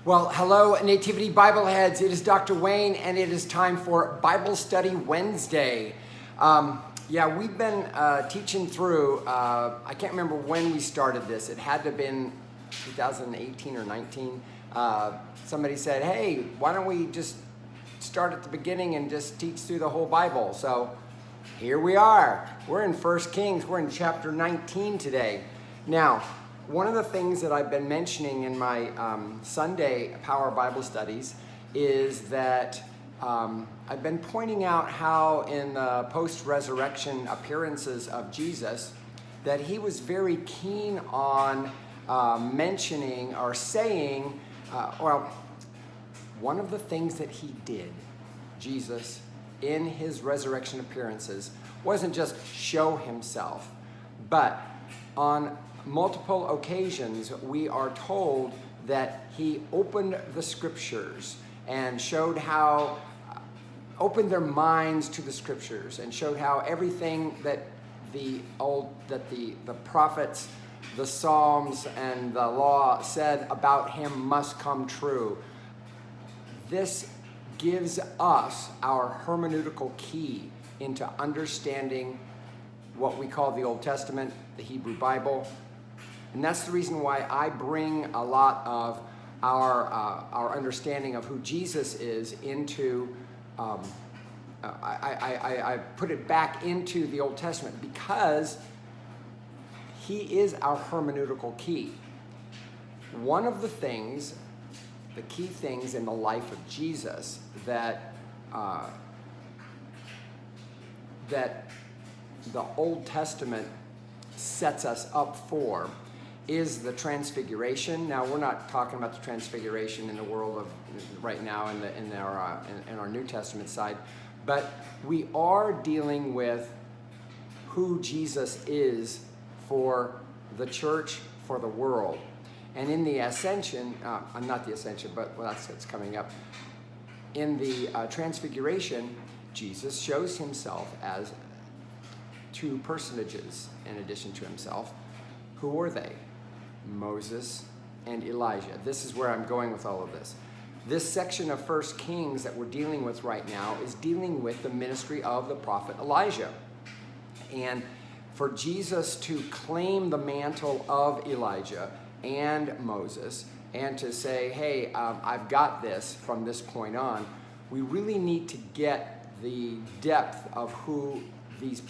Well, hello, Nativity Bible Heads. It is Dr. Wayne, and it is time for Bible Study Wednesday. We've been teaching through, I can't remember when we started this. It had to have been 2018 or 19. Somebody said, hey, why don't we just start at the beginning and just teach through the whole Bible? So here we are. We're in 1 Kings. We're in chapter 19 today. Now, one of the things that I've been mentioning in my Sunday Power Bible Studies is that I've been pointing out how in the post-resurrection appearances of Jesus that he was very keen on mentioning or saying, one of the things that he did, Jesus, in his resurrection appearances, wasn't just show himself, but on multiple occasions, we are told that he opened the scriptures and showed how, opened their minds to the scriptures and showed how everything that the prophets, the Psalms, and the law said about him must come true. This gives us our hermeneutical key into understanding what we call the Old Testament, the Hebrew Bible. And that's the reason why I bring a lot of our understanding of who Jesus is into, I put it back into the Old Testament because he is our hermeneutical key. One of the things, the key things in the life of Jesus that the Old Testament sets us up for is the Transfiguration. Now, we're not talking about the Transfiguration in the world of right now in our New Testament side, but we are dealing with who Jesus is for the church, for the world. And in the Ascension, not the Ascension, but it's coming up. In the Transfiguration, Jesus shows himself as two personages in addition to himself. Who were they? Moses and Elijah. This is where I'm going with all of this. This section of 1 Kings that we're dealing with right now is dealing with the ministry of the prophet Elijah. And for Jesus to claim the mantle of Elijah and Moses and to say, hey, I've got this from this point on, we really need to get the depth of who these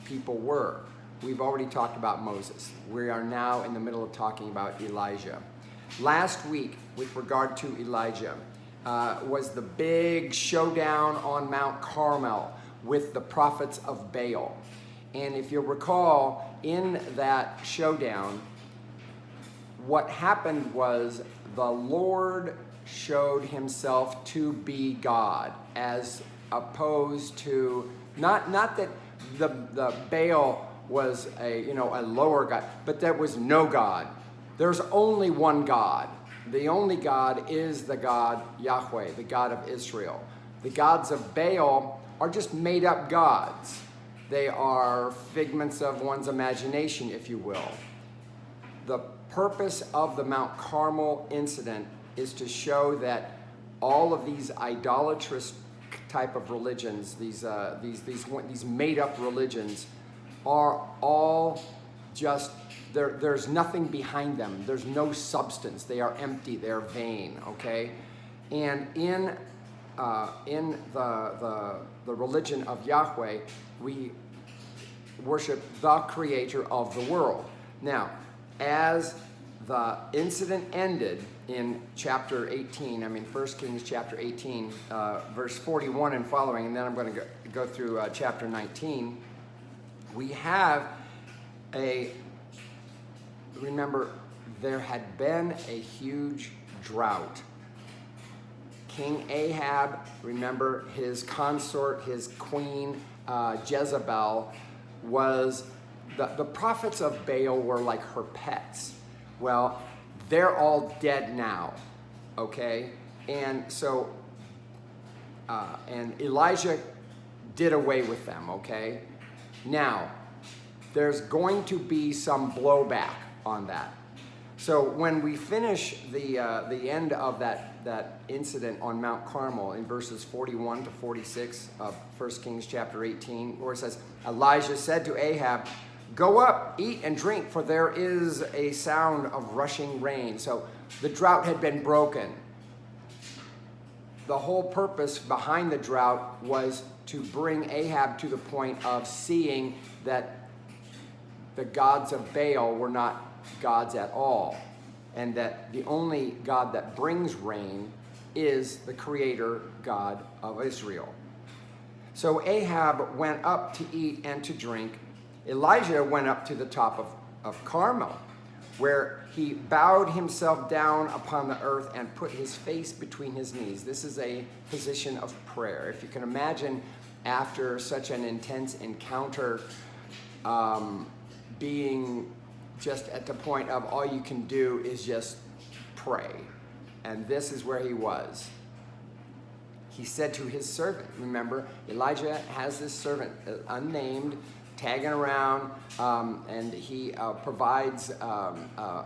people were. We've already talked about Moses. We are now in the middle of talking about Elijah. Last week, with regard to Elijah, was the big showdown on Mount Carmel with the prophets of Baal. And if you'll recall, in that showdown, what happened was the Lord showed himself to be God, as opposed to, not that the Baal was a lower God, but there was no God. There's only one God. The only God is the God Yahweh, the God of Israel. The gods of Baal are just made up gods. They are figments of one's imagination, if you will. The purpose of the Mount Carmel incident is to show that all of these idolatrous type of religions, these made up religions, are all just, there's nothing behind them. There's no substance. They are empty. They are vain, okay? And in the religion of Yahweh, we worship the creator of the world. Now, as the incident ended in chapter 18, 1 Kings chapter 18, verse 41 and following, and then I'm going to go through chapter 19, we have remember, there had been a huge drought. King Ahab, remember, his consort, his queen, Jezebel, was, the prophets of Baal were like her pets. Well, they're all dead now, okay? And so, and Elijah did away with them, okay? Now, there's going to be some blowback on that. So when we finish the end of that incident on Mount Carmel in verses 41 to 46 of 1 Kings chapter 18, where it says, Elijah said to Ahab, "Go up, eat and drink, for there is a sound of rushing rain." So the drought had been broken. The whole purpose behind the drought was to bring Ahab to the point of seeing that the gods of Baal were not gods at all, and that the only God that brings rain is the Creator God of Israel. So Ahab went up to eat and to drink. Elijah went up to the top of Carmel, where he bowed himself down upon the earth and put his face between his knees. This is a position of prayer. If you can imagine, after such an intense encounter, being just at the point of all you can do is just pray. And this is where he was. He said to his servant, remember, Elijah has this servant, unnamed, tagging around, and he provides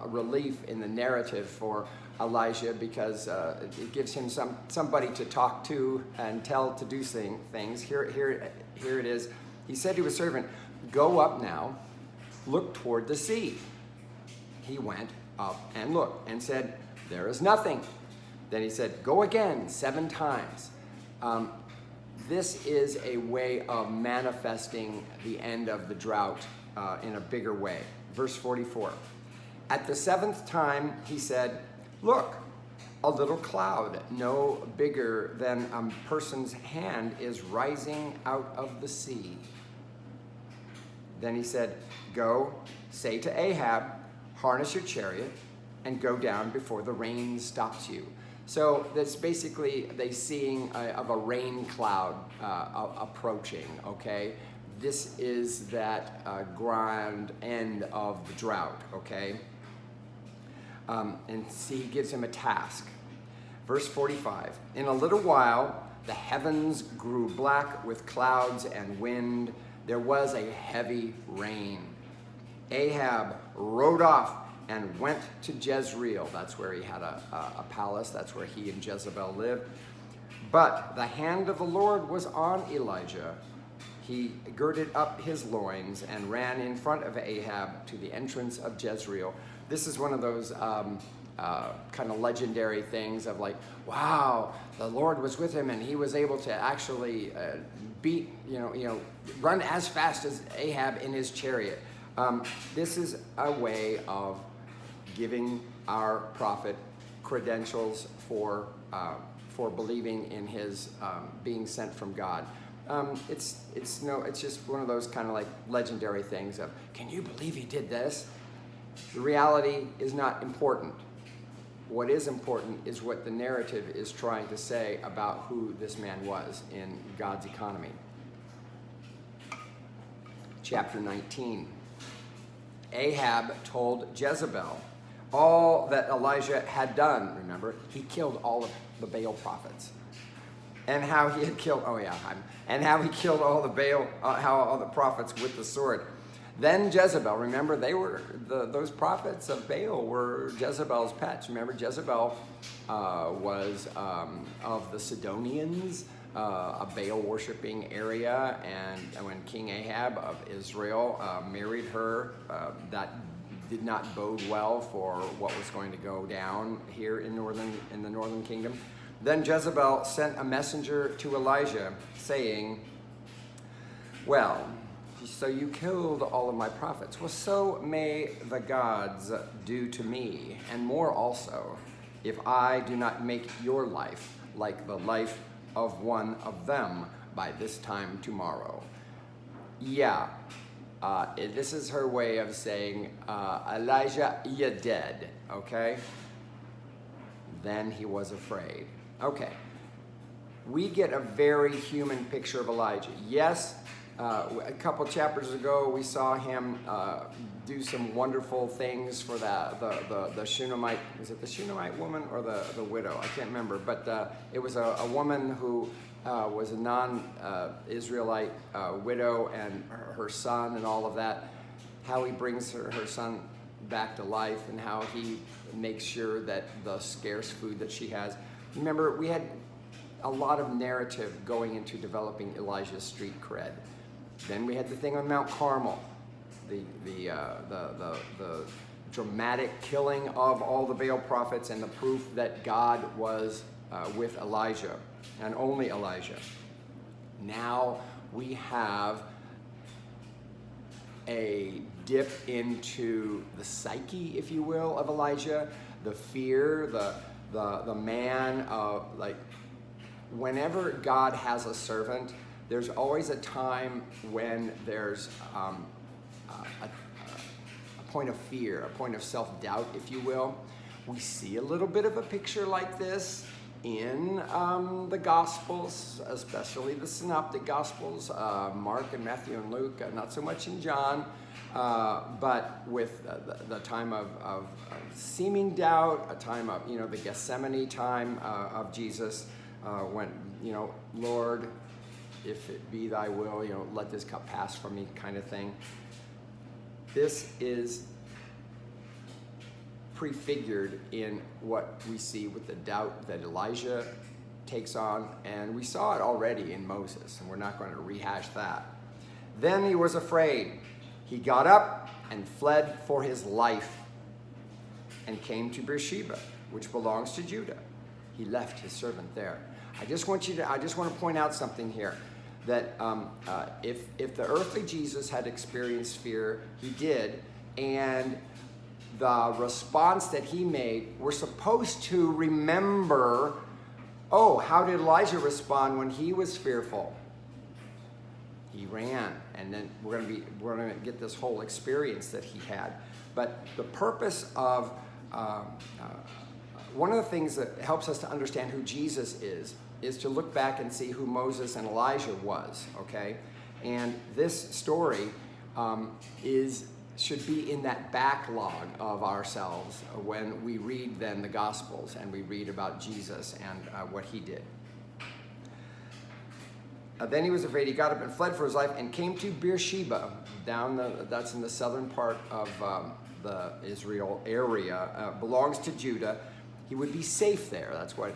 relief in the narrative for Elijah, because it gives him somebody to talk to and tell to do things. Here it is. He said to his servant, "Go up now, look toward the sea." He went up and looked and said, "There is nothing." Then he said, "Go again 7 times." This is a way of manifesting the end of the drought in a bigger way. Verse 44. At the 7th time, he said, "Look, a little cloud, no bigger than a person's hand, is rising out of the sea." Then he said, "Go, say to Ahab, harness your chariot and go down before the rain stops you." So that's basically they seeing of a rain cloud approaching, okay? This is that grand end of the drought, okay? And see, he gives him a task. Verse 45, in a little while, the heavens grew black with clouds and wind. There was a heavy rain. Ahab rode off and went to Jezreel. That's where he had a palace. That's where he and Jezebel lived. But the hand of the Lord was on Elijah. He girded up his loins and ran in front of Ahab to the entrance of Jezreel. This is one of those kind of legendary things of like, wow, the Lord was with him and he was able to actually beat, run as fast as Ahab in his chariot. This is a way of giving our prophet credentials for believing in his being sent from God. It's just one of those kind of like legendary things of, can you believe he did this? The reality is not important. What is important is what the narrative is trying to say about who this man was in God's economy. Chapter 19. Ahab told Jezebel all that Elijah had done. Remember, he killed all of the Baal prophets, and how he had killed. And how he killed all the Baal, all the prophets with the sword. Then Jezebel. Remember, they were those prophets of Baal were Jezebel's pets. Remember, Jezebel was of the Sidonians, a Baal worshiping area, and when King Ahab of Israel married her, that did not bode well for what was going to go down here in the northern kingdom. Then Jezebel sent a messenger to Elijah, saying, "Well, so you killed all of my prophets. Well, so may the gods do to me, and more also, if I do not make your life like the life of one of them by this time tomorrow." Yeah, this is her way of saying, Elijah, you're dead, okay? Then he was afraid. Okay, we get a very human picture of Elijah. Yes, a couple chapters ago, we saw him do some wonderful things for the Shunammite. Was it the Shunammite woman or the widow? I can't remember. But it was a woman who was a non-Israelite widow, and her son and all of that. How he brings her son back to life and how he makes sure that the scarce food that she has. Remember, we had a lot of narrative going into developing Elijah's street cred. Then we had the thing on Mount Carmel, the dramatic killing of all the Baal prophets and the proof that God was with Elijah and only Elijah. Now we have a dip into the psyche, if you will, of Elijah, the fear, the man of, like, whenever God has a servant, there's always a time when there's a point of fear, a point of self-doubt, if you will. We see a little bit of a picture like this in the Gospels, especially the Synoptic Gospels, Mark and Matthew and Luke, not so much in John, but with the time of seeming doubt, a time of, the Gethsemane time of Jesus, when, Lord, if it be thy will, let this cup pass from me, kind of thing. This is prefigured in what we see with the doubt that Elijah takes on, and we saw it already in Moses, and we're not going to rehash that. Then he was afraid. He got up and fled for his life and came to Beersheba, which belongs to Judah. He left his servant there. I just want to point out something here, that if the earthly Jesus had experienced fear, he did, and the response that he made, we're supposed to remember, how did Elijah respond when he was fearful? He ran, and then we're going to get this whole experience that he had. But the purpose of one of the things that helps us to understand who Jesus is to look back and see who Moses and Elijah was, okay? And this story should be in that backlog of ourselves when we read then the Gospels and we read about Jesus and what he did. Then he was afraid. He got up and fled for his life and came to Beersheba, that's in the southern part of the Israel area, belongs to Judah. He would be safe there. That's what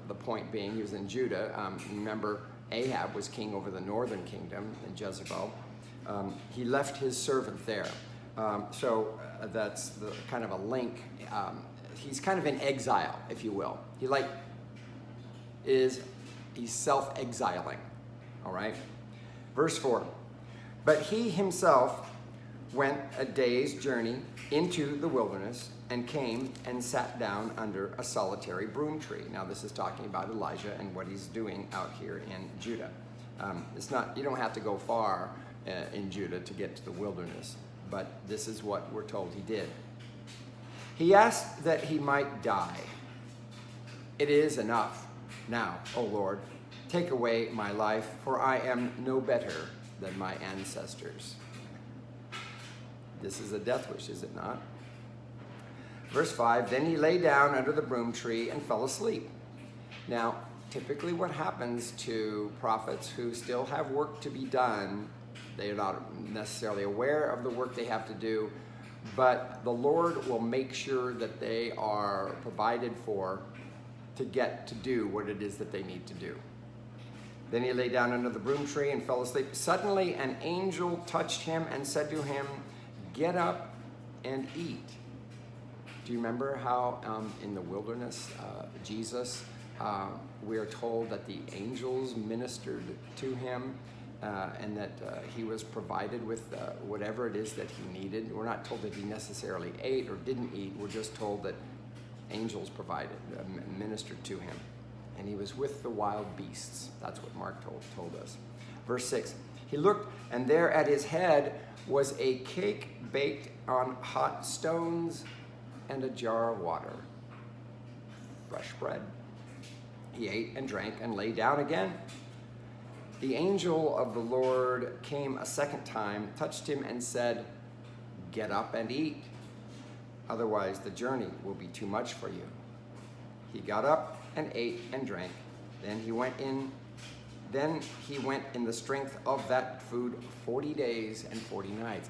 the point being. He was in Judah. Remember, Ahab was king over the northern kingdom in Jezebel. He left his servant there. So that's the kind of a link. He's kind of in exile, if you will. He's self-exiling. All right? Verse 4. But he himself went a day's journey into the wilderness and came and sat down under a solitary broom tree. Now this is talking about Elijah and what he's doing out here in Judah. You don't have to go far in Judah to get to the wilderness, but this is what we're told he did. He asked that he might die. It is enough now, O Lord. Take away my life, for I am no better than my ancestors. This is a death wish, is it not? Verse 5, then he lay down under the broom tree and fell asleep. Now, typically what happens to prophets who still have work to be done, they are not necessarily aware of the work they have to do, but the Lord will make sure that they are provided for to get to do what it is that they need to do. Then he lay down under the broom tree and fell asleep. Suddenly an angel touched him and said to him, get up and eat. Do you remember how in the wilderness, Jesus, we are told that the angels ministered to him and that he was provided with whatever it is that he needed? We're not told that he necessarily ate or didn't eat. We're just told that angels provided, ministered to him. And he was with the wild beasts. That's what Mark told us. Verse 6, he looked, and there at his head was a cake baked on hot stones and a jar of water, fresh bread. He ate and drank and lay down again. The angel of the Lord came a second time, touched him, and said, get up and eat. Otherwise, the journey will be too much for you. He got up and ate and drank. Then he went in the strength of that food 40 days and 40 nights.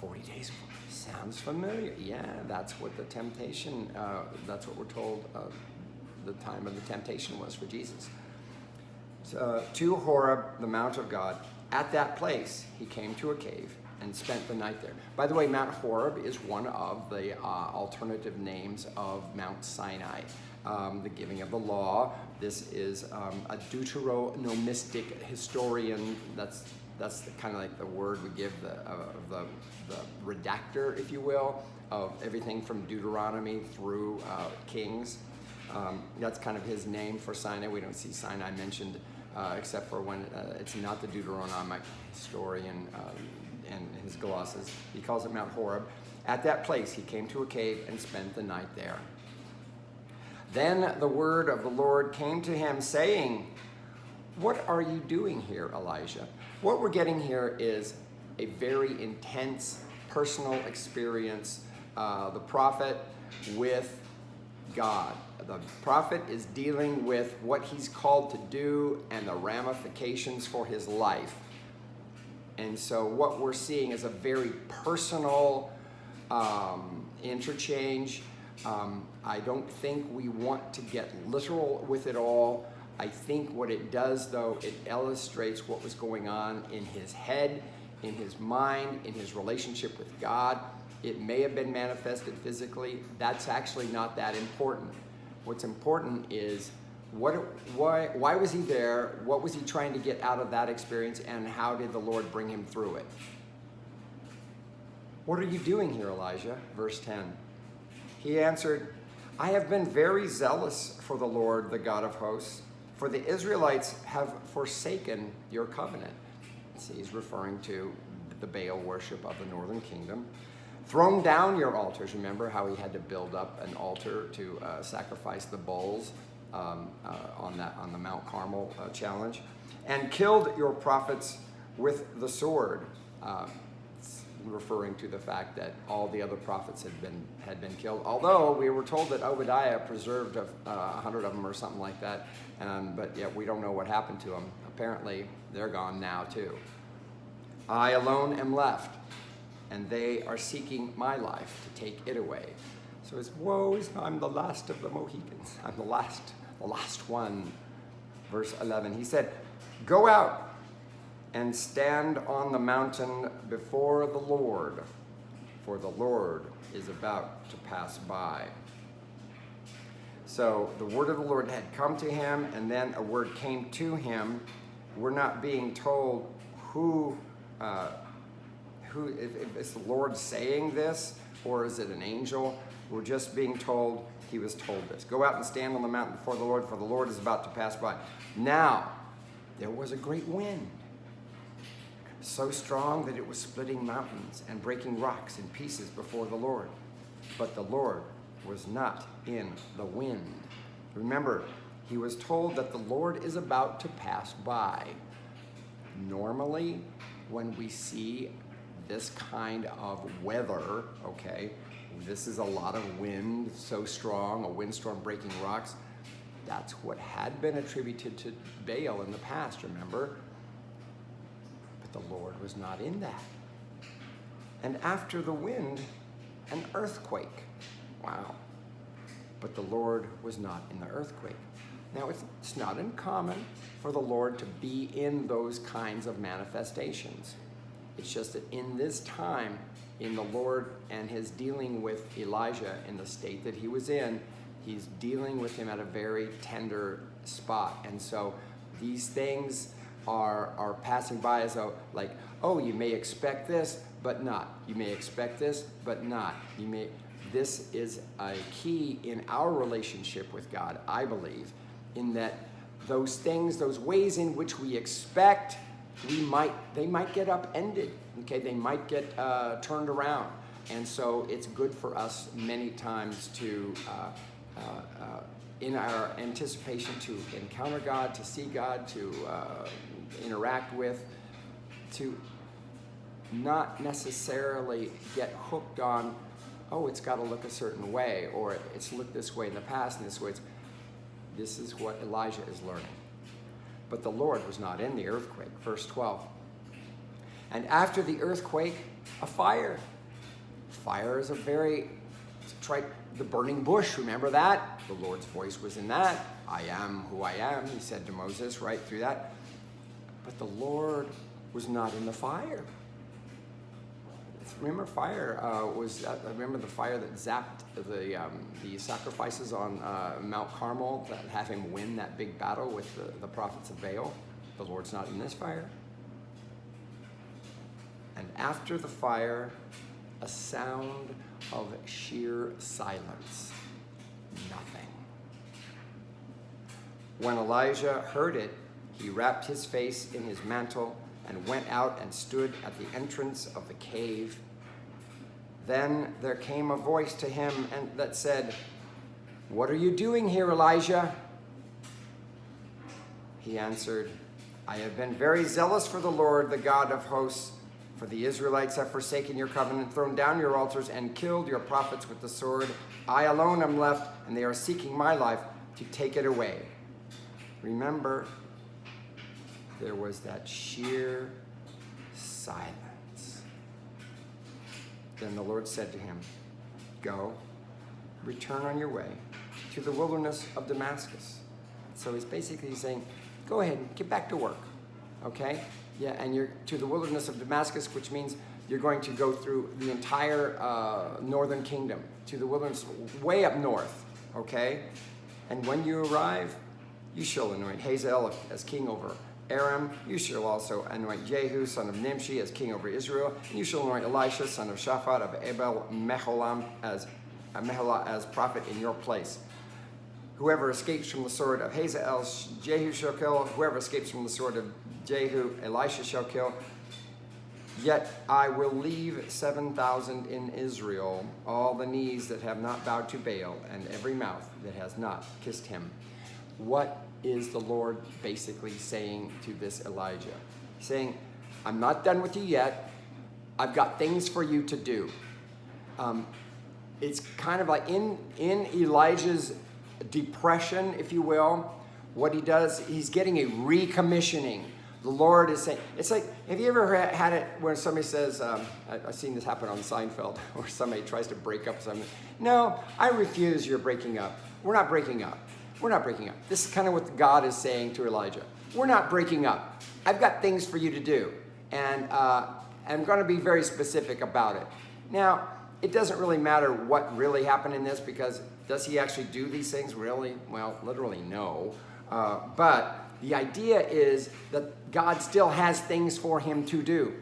40 days. Sounds familiar. Yeah, that's what the temptation, that's what we're told the time of the temptation was for Jesus. To Horeb, the Mount of God. At that place, he came to a cave and spent the night there. By the way, Mount Horeb is one of the alternative names of Mount Sinai, the giving of the law. This is a deuteronomistic historian. That's kind of like the word we give the redactor, if you will, of everything from Deuteronomy through Kings. That's kind of his name for Sinai. We don't see Sinai mentioned except for when it's not the Deuteronomic historian and his glosses. He calls it Mount Horeb. At that place he came to a cave and spent the night there. Then the word of the Lord came to him, saying, "What are you doing here, Elijah?" What we're getting here is a very intense personal experience. The prophet with God. The prophet is dealing with what he's called to do and the ramifications for his life. And so what we're seeing is a very personal interchange. I don't think we want to get literal with it all. I think what it does, though, it illustrates what was going on in his head, in his mind, in his relationship with God. It may have been manifested physically. That's actually not that important. What's important is why was he there? What was he trying to get out of that experience? And how did the Lord bring him through it? What are you doing here, Elijah? Verse 10. He answered, "I have been very zealous for the Lord, the God of hosts, for the Israelites have forsaken your covenant." See, he's referring to the Baal worship of the northern kingdom. "Thrown down your altars." Remember how he had to build up an altar to sacrifice the bulls on the Mount Carmel challenge. "And killed your prophets with the sword." Referring to the fact that all the other prophets had been killed. Although we were told that Obadiah preserved 100 of them or something like that, but yet we don't know what happened to them. Apparently, they're gone now too. "I alone am left, and they are seeking my life to take it away." So it's, woe is me, I'm the last of the Mohicans. I'm the last one. Verse 11, he said, "Go out and stand on the mountain before the Lord, for the Lord is about to pass by." So the word of the Lord had come to him, and then a word came to him. We're not being told who if it's the Lord saying this, or is it an angel? We're just being told he was told this. "Go out and stand on the mountain before the Lord, for the Lord is about to pass by." Now, there was a great wind, so strong that it was splitting mountains and breaking rocks in pieces before the Lord. But the Lord was not in the wind. Remember, he was told that the Lord is about to pass by. Normally, when we see this kind of weather, okay, this is a lot of wind, so strong, a windstorm breaking rocks. That's what had been attributed to Baal in the past, remember? But the Lord was not in that. "And after the wind, an earthquake." Wow. But the Lord was not in the earthquake. Now, it's not uncommon for the Lord to be in those kinds of manifestations. It's just that in this time, in the Lord and his dealing with Elijah in the state that he was in, he's dealing with him at a very tender spot. And so these things are passing by as though, like, oh, you may expect this, but not. You may expect this, but not. This is a key in our relationship with God, I believe, in that those things, those ways in which we expect, they might get upended, okay? They might get turned around. And so it's good for us many times to, in our anticipation to encounter God, to see God, to interact with, to not necessarily get hooked on, oh, it's got to look a certain way, or it's looked this way in the past and this way. This is what Elijah is learning. But the Lord was not in the earthquake. Verse 12. "And after the earthquake, a fire. Fire is the burning bush, remember that? The Lord's voice was in that. I am who I am, he said to Moses right through that. But the Lord was not in the fire. Remember remember the fire that zapped the sacrifices on Mount Carmel that had him win that big battle with the prophets of Baal? The Lord's not in this fire. And after the fire, a sound of sheer silence. Nothing. When Elijah heard it, he wrapped his face in his mantle and went out and stood at the entrance of the cave. Then there came a voice to him that said, "What are you doing here, Elijah?" He answered, "I have been very zealous for the Lord, the God of hosts. For the Israelites have forsaken your covenant, thrown down your altars, and killed your prophets with the sword. I alone am left, and they are seeking my life to take it away." Remember, there was that sheer silence. Then the Lord said to him, "Go, return on your way to the wilderness of Damascus." So he's basically saying, go ahead and get back to work, okay? Yeah, and you're to the wilderness of Damascus, which means you're going to go through the entire northern kingdom, to the wilderness way up north, okay? And when you arrive, you shall anoint Hazael as king over Aram. You shall also anoint Jehu, son of Nimshi, as king over Israel. And you shall anoint Elisha, son of Shaphat of Abel Meholah as prophet in your place. Whoever escapes from the sword of Hazael, Jehu shall kill. Whoever escapes from the sword of Jehu, Elisha shall kill. Yet I will leave 7,000 in Israel, all the knees that have not bowed to Baal, and every mouth that has not kissed him. What is the Lord basically saying to this Elijah? He's saying, I'm not done with you yet. I've got things for you to do. It's kind of like in Elijah's depression, if you will, what he does, he's getting a recommissioning. The Lord is saying, it's like, have you ever had it where somebody says, I've seen this happen on Seinfeld, where somebody tries to break up something. No, I refuse, you're breaking up. We're not breaking up. We're not breaking up. This is kind of what God is saying to Elijah. We're not breaking up. I've got things for you to do. And I'm going to be very specific about it. Now, it doesn't really matter what really happened in this, because does he actually do these things? Really? Well, literally no. But the idea is that God still has things for him to do.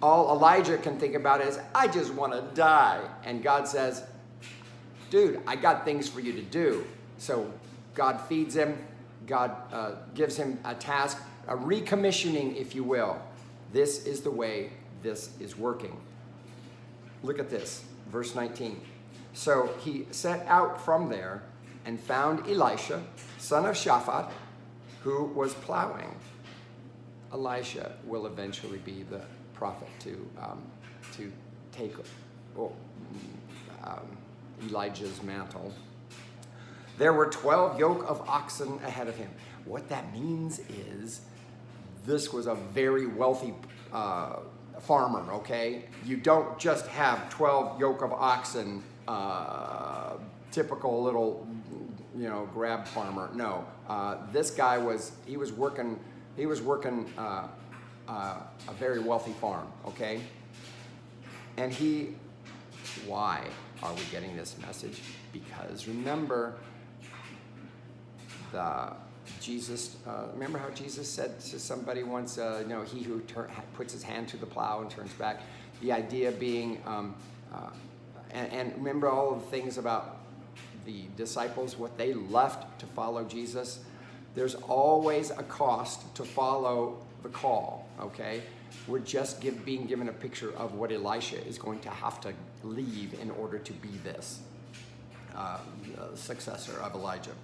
All Elijah can think about is, I just want to die. And God says, dude, I got things for you to do. So God feeds him. God gives him a task, a recommissioning, if you will. This is the way this is working. Look at this, verse 19. So he set out from there and found Elisha, son of Shaphat, who was plowing. Elisha will eventually be the prophet to take Elijah's mantle. There were 12 yoke of oxen ahead of him. What that means is this was a very wealthy farmer, okay? You don't just have 12 yoke of oxen, typical little, grab farmer. No, this guy was working a very wealthy farm, okay? And why are we getting this message? Because remember, remember how Jesus said to somebody once, he who puts his hand to the plow and turns back. The idea being, and remember all of the things about the disciples, what they left to follow Jesus. There's always a cost to follow the call, okay? We're just being given a picture of what Elisha is going to have to leave in order to be this successor of Elijah.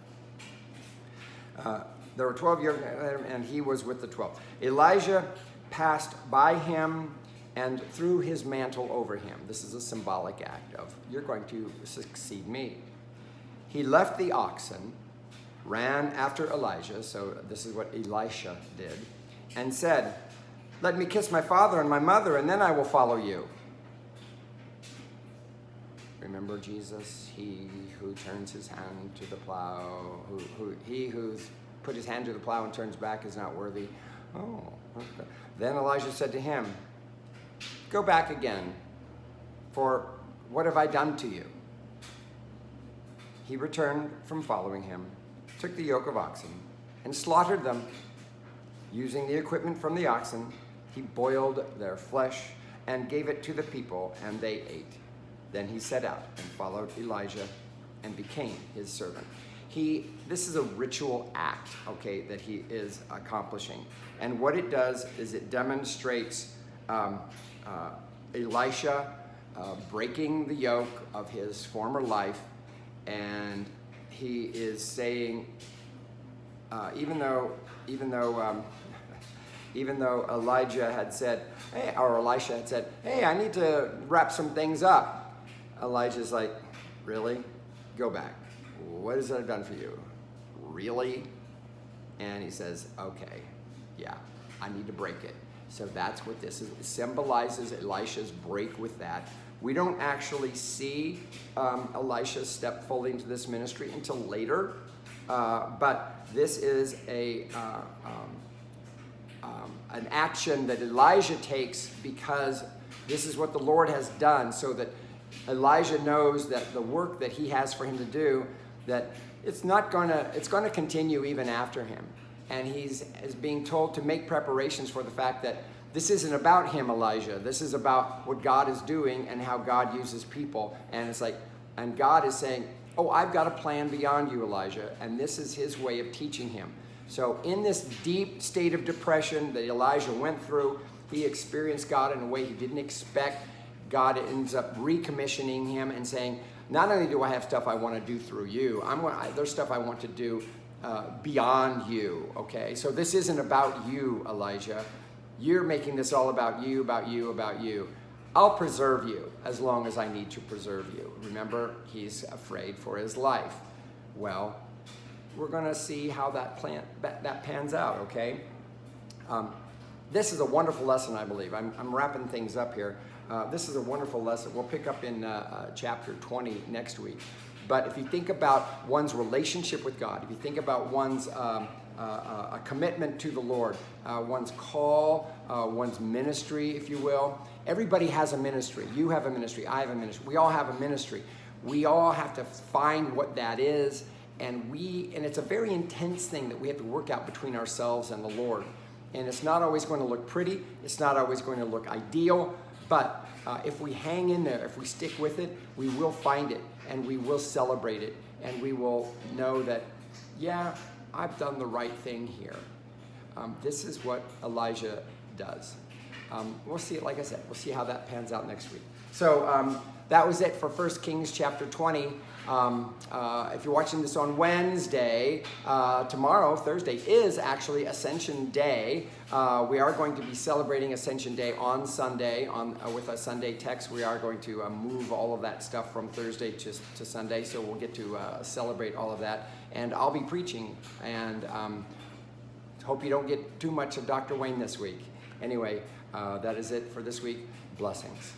There were 12 years, and he was with the 12. Elijah passed by him and threw his mantle over him. This is a symbolic act of, you're going to succeed me. He left the oxen, ran after Elijah, so this is what Elisha did, and said, let me kiss my father and my mother, and then I will follow you. Remember Jesus, he who turns his hand to the plow, he who's put his hand to the plow and turns back is not worthy. Oh, okay. Then Elijah said to him, go back again, for what have I done to you? He returned from following him, took the yoke of oxen, and slaughtered them. Using the equipment from the oxen, he boiled their flesh and gave it to the people, and they ate. Then he set out and followed Elijah and became his servant. This is a ritual act, okay, that he is accomplishing. And what it does is it demonstrates Elisha breaking the yoke of his former life, and he is saying, even though Elijah had said, Elisha had said, hey, I need to wrap some things up. Elijah's like, really? Go back. What has that done for you? Really? And he says, okay, yeah, I need to break it. So that's what this is. It symbolizes Elisha's break with that. We don't actually see Elisha step fully into this ministry until later, but this is an action that Elijah takes because this is what the Lord has done, so that Elijah knows that the work that he has for him to do, that it's going to continue even after him. And he's being told to make preparations for the fact that this isn't about him, Elijah. This is about what God is doing and how God uses people. And it's like, and God is saying, oh, I've got a plan beyond you, Elijah. And this is his way of teaching him. So in this deep state of depression that Elijah went through, he experienced God in a way he didn't expect. God ends up recommissioning him and saying, not only do I have stuff I want to do through you, there's stuff I want to do beyond you, okay? So this isn't about you, Elijah. You're making this all about you, about you, about you. I'll preserve you as long as I need to preserve you. Remember, he's afraid for his life. Well, we're going to see how that pans out, okay? This is a wonderful lesson, I believe. I'm wrapping things up here. This is a wonderful lesson. We'll pick up in chapter 20 next week. But if you think about one's relationship with God, if you think about one's a commitment to the Lord, one's call, one's ministry, if you will, everybody has a ministry. You have a ministry. I have a ministry. We all have a ministry. We all have to find what that is, and it's a very intense thing that we have to work out between ourselves and the Lord. And it's not always going to look pretty. It's not always going to look ideal. But if we hang in there, if we stick with it, we will find it, and we will celebrate it, and we will know that, yeah, I've done the right thing here. This is what Elijah does. We'll see, like I said, we'll see how that pans out next week. So that was it for 1 Kings chapter 20. If you're watching this on Wednesday, tomorrow, Thursday, is actually Ascension Day. We are going to be celebrating Ascension Day on Sunday with a Sunday text. We are going to move all of that stuff from Thursday to Sunday, so we'll get to celebrate all of that. And I'll be preaching, and hope you don't get too much of Dr. Wayne this week. Anyway, that is it for this week. Blessings.